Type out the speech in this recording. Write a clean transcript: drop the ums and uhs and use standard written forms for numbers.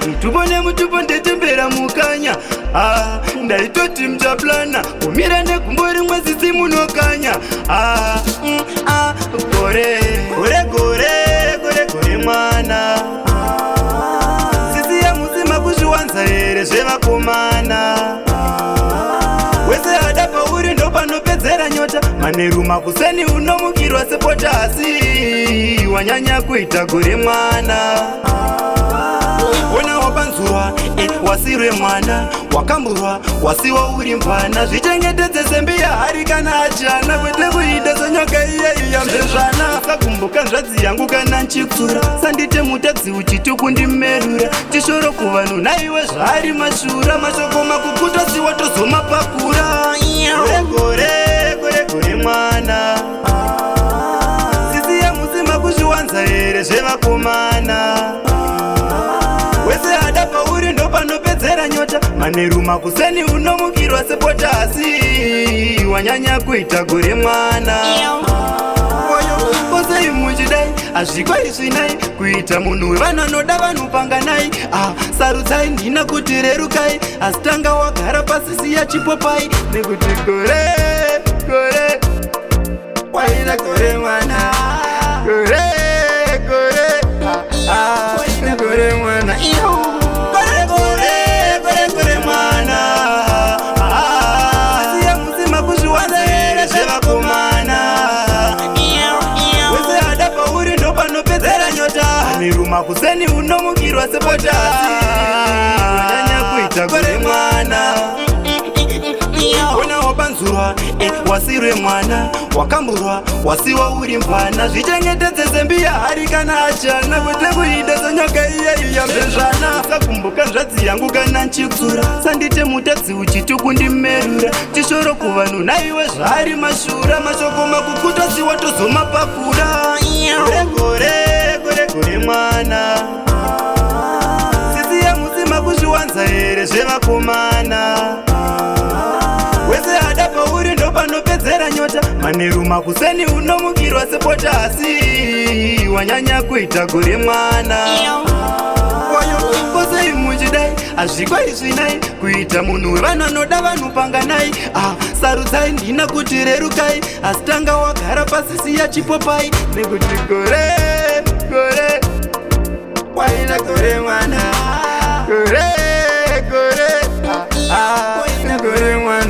mutupo ndetembera mukanya. Ndaitoti mchaplana kumira negumbo rimwe sisi munokanya. Gore mwana sisi yamusima kuzviwanza here zvevakomana. Wese hada pauri ndo panopedzera nyota. Manheru makuseni unomukirwa sepotasi. Wanyanya kuita gore mwana. Ona wapanzurwa wasirwe mwana. Wakamburwa wasiwa uri mpana. Zvichengetedze sembi yahari kana achana. Kwete kuita sonyoka iya mvezvana. Sakumbuka nzvadzi yangu kana nchitsura. Sandite mutadzi uchiti kundimerura. Tishoro kuvanhu naiwe zvari mashura. Mashoko makukuta siwa tozomapakura. Gore mwana sisi yamusima kuzviwanza here zvevakomana. Wese hada pauri ndo panopedzera nyota. Manheru makuseni unomukirwa sepotasi. Wanyanya kuita gore mwana. Kosei muchidai azvikwaizvinai kuita munhu wevanhu anoda vanhu panganai. Sarudzai ndina kuti rerukai. Asi tanga wagara pasisi yachipopai. Nekuti gore waita gore mwana. Gore mwana. Gore mwana. Siya musima kuzviwanza here zvevakomana. Wese hada pauri ndo panopedzera nyota. Manheru makuseni unomukirwa sepotasi. Wanyanya kuita gore mwana. Ona wapanzurwa wasirwe mwana. Wakamburwa wasiwa uri mpana. Zvichengetedze sembi yahari kana achana. Kwete kuita sonyoka iya mvezvana. Sakumbuka nzvadzi yangu kana nchitsura. Sandite mutadzi uchiti kundimerura. Tishoro kuvanhu naiwe zvari mashura. Mashoko makukuta siwa tozomapakura. Gore mwana sisi yamusima kuzviwanza here zvevakomana. Wese hada pauri ndo panopedzera nyota. Manheru makuseni unomukirwa sepotasi. Wanyanya kuita gore mwana. Kosei muchidai azvikwaizvinai kuita munhu wevanhu anoda vanhu panganai. Sarudzai ndina kuti rerukai. Asi tanga wagara pasisi yachipopai. Nekuti gore waita gore mwana. Gore mwana.